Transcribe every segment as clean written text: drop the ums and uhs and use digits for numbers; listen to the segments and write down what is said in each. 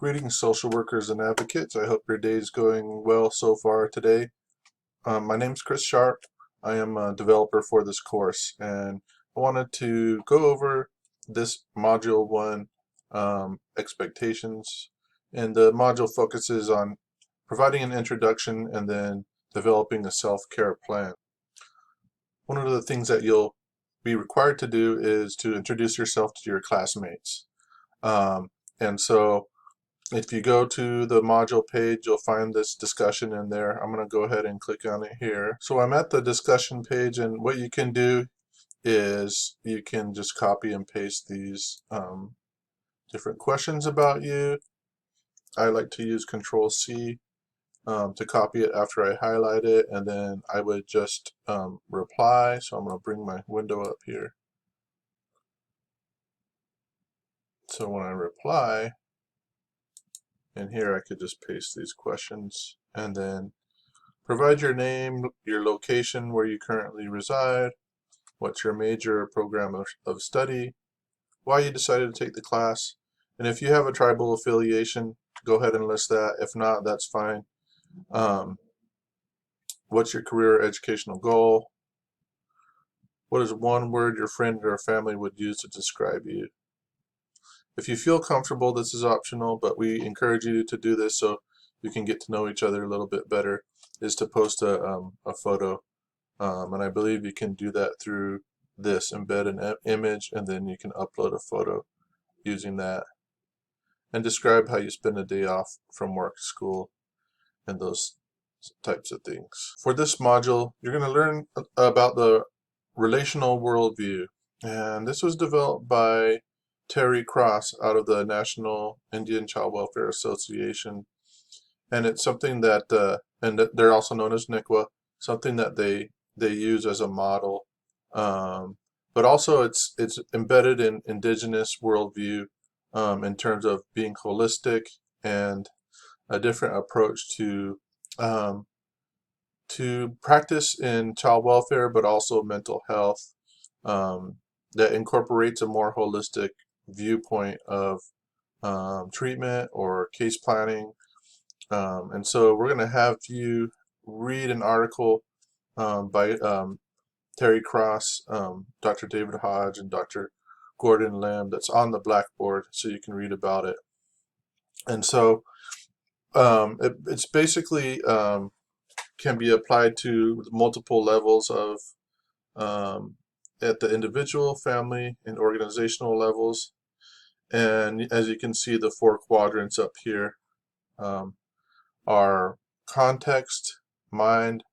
Greetings, social workers and advocates. I hope your day is going well so far today. My name is Chris Sharp. I am a developer for this course, and I wanted to go over this Module 1 expectations. And the module focuses on providing an introduction and then developing a self-care plan. One of the things that you'll be required to do is to introduce yourself to your classmates. And so if you go to the module page, you'll find this discussion in there. I'm going to go ahead and click on it here. So I'm at the discussion page, and what you can do is you can just copy and paste these different questions about you. I like to use Control C to copy it after I highlight it, and then I would just reply. So I'm going to bring my window up here. So when I reply, and here I could just paste these questions and then provide your name, your location where you currently reside, what's your major or program of study, why you decided to take the class, and if you have a tribal affiliation, go ahead and list that. If not, that's fine. What's your career or educational goal? What is one word your friend or family would use to describe you? If you feel comfortable, this is optional, but we encourage you to do this so you can get to know each other a little bit better, is to post a photo. And I believe you can do that through this, embed an image, and then you can upload a photo using that. And describe how you spend a day off from work, school, and those types of things. For this module, you're going to learn about the relational worldview. And this was developed by Terry Cross out of the National Indian Child Welfare Association. And it's something that, and they're also known as NICWA, something that they use as a model. But also it's embedded in indigenous worldview in terms of being holistic and a different approach to practice in child welfare, but also mental health, that incorporates a more holistic viewpoint of treatment or case planning. And so we're going to have you read an article by Terry Cross, Dr. David Hodge, and Dr. Gordon Lamb that's on the Blackboard, so you can read about it. And so it's basically can be applied to multiple levels of at the individual, family, and organizational levels. And as you can see, the 4 quadrants up here are context, mind,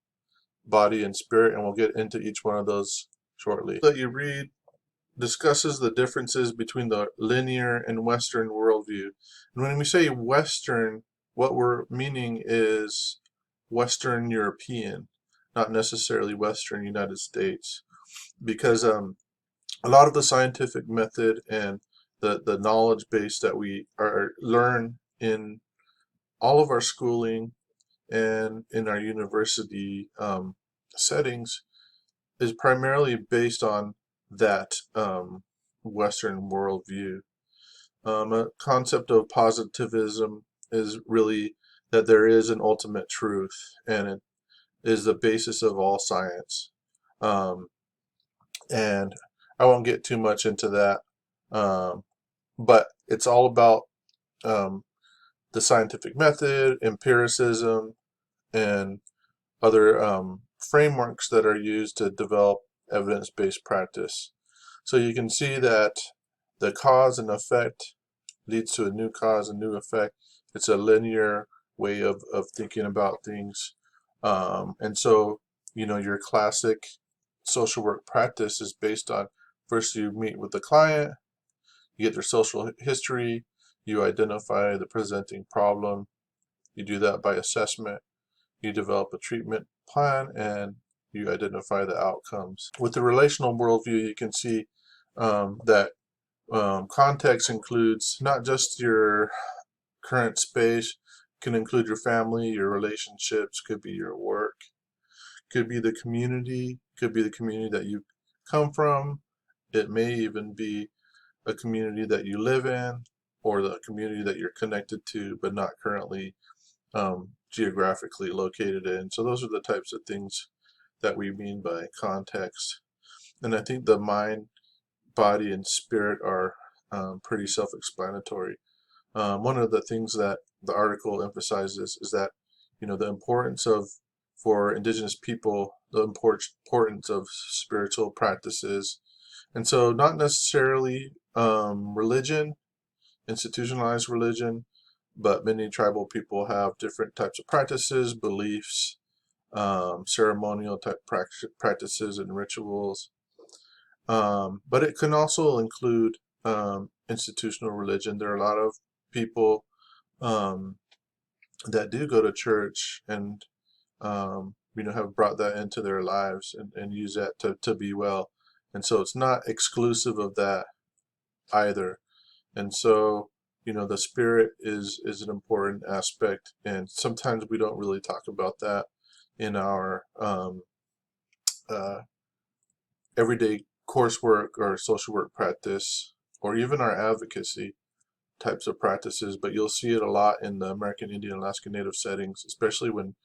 body, and spirit, and we'll get into each one of those shortly. That you read discusses the differences between the linear and Western worldview. And when we say Western, what we're meaning is Western European, not necessarily Western United States, because a lot of the scientific method and the knowledge base that we learn in all of our schooling and in our university settings is primarily based on that Western worldview. A concept of positivism is really that there is an ultimate truth, and it is the basis of all science. And I won't get too much into that, but it's all about the scientific method, empiricism, and other frameworks that are used to develop evidence-based practice. So you can see that the cause and effect leads to a new cause and new effect. It's a linear way of thinking about things. And so, your classic social work practice is based on, first you meet with the client, you get their social history, you identify the presenting problem, you do that by assessment, you develop a treatment plan, and you identify the outcomes. With the relational worldview, you can see that context includes not just your current space, can include your family, your relationships, could be your work, could be the community, could be the community that you come from. It may even be a community that you live in. or the community that you're connected to, but not currently geographically located in. So those are the types of things that we mean by context. And I think the mind, body, and spirit are pretty self-explanatory. One of the things that the article emphasizes is that, the importance of, for indigenous people, the importance of spiritual practices. And so not necessarily religion, institutionalized religion, but many tribal people have different types of practices, beliefs, ceremonial type practices and rituals. But it can also include institutional religion. There are a lot of people that do go to church and have brought that into their lives and use that to be well. And so it's not exclusive of that either. And so, the spirit is an important aspect, and sometimes we don't really talk about that in our everyday coursework or social work practice, or even our advocacy types of practices. But you'll see it a lot in the American Indian, Alaska Native settings, especially when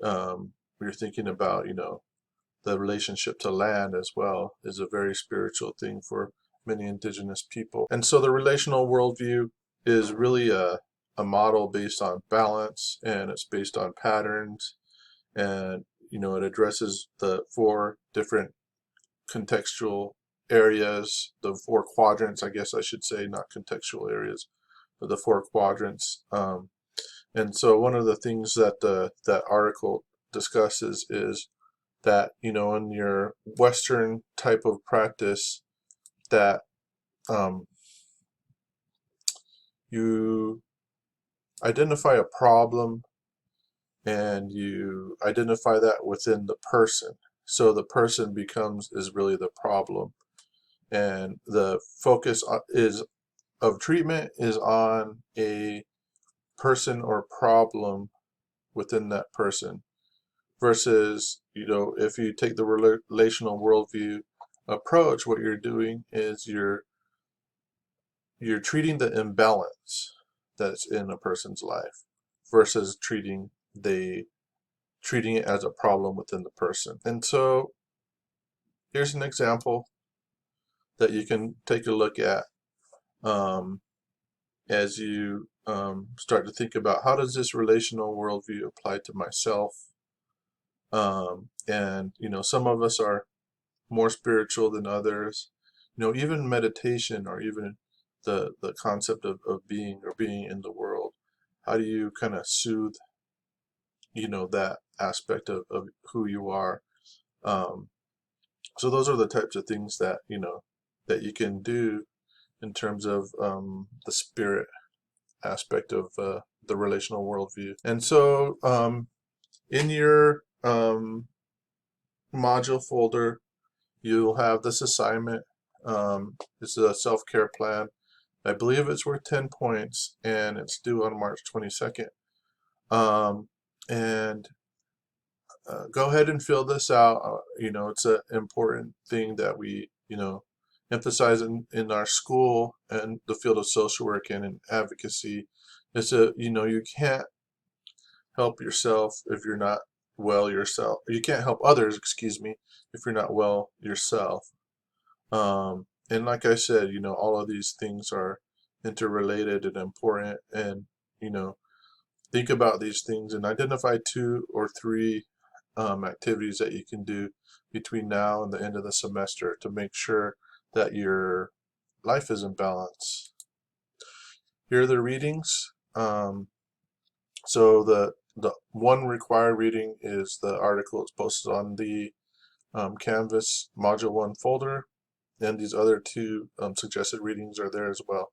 you're thinking about, the relationship to land as well is a very spiritual thing for many indigenous people. And so the relational worldview is really a model based on balance, and it's based on patterns, and it addresses the 4 different contextual areas, the 4 quadrants, I guess I should say, not contextual areas, but the 4 quadrants. And so one of the things that that article discusses is that, in your Western type of practice, that you identify a problem and you identify that within the person. So the person is really the problem. And the focus of treatment is on a person or problem within that person. Versus, if you take the relational worldview approach, what you're doing is you're treating the imbalance that's in a person's life versus treating it as a problem within the person. And so here's an example that you can take a look at as you start to think about, how does this relational worldview apply to myself? And some of us are more spiritual than others. Even meditation, or even the concept of being, or being in the world. How do you kind of soothe, that aspect of who you are? So those are the types of things that, that you can do in terms of the spirit aspect of the relational worldview. And so in your module folder, you'll have this assignment. This is a self-care plan. I believe it's worth 10 points, and it's due on March 22nd. And go ahead and fill this out. It's an important thing that we, emphasize in our school and the field of social work and in advocacy. It's you can't help yourself if you're not well yourself. You can't help others, excuse me, if you're not well yourself. And like I said, all of these things are interrelated and important, and, think about these things and identify 2 or 3 activities that you can do between now and the end of the semester to make sure that your life is in balance. Here are the readings. So the one required reading is the article. It's posted on the Canvas Module 1 folder, and these other 2 suggested readings are there as well.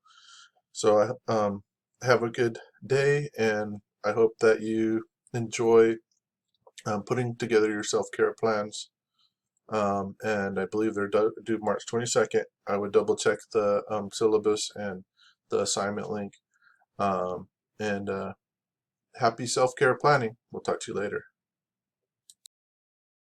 So have a good day, and I hope that you enjoy putting together your self-care plans. And I believe they're due March 22nd. I would double check the syllabus and the assignment link. And happy self-care planning. We'll talk to you later.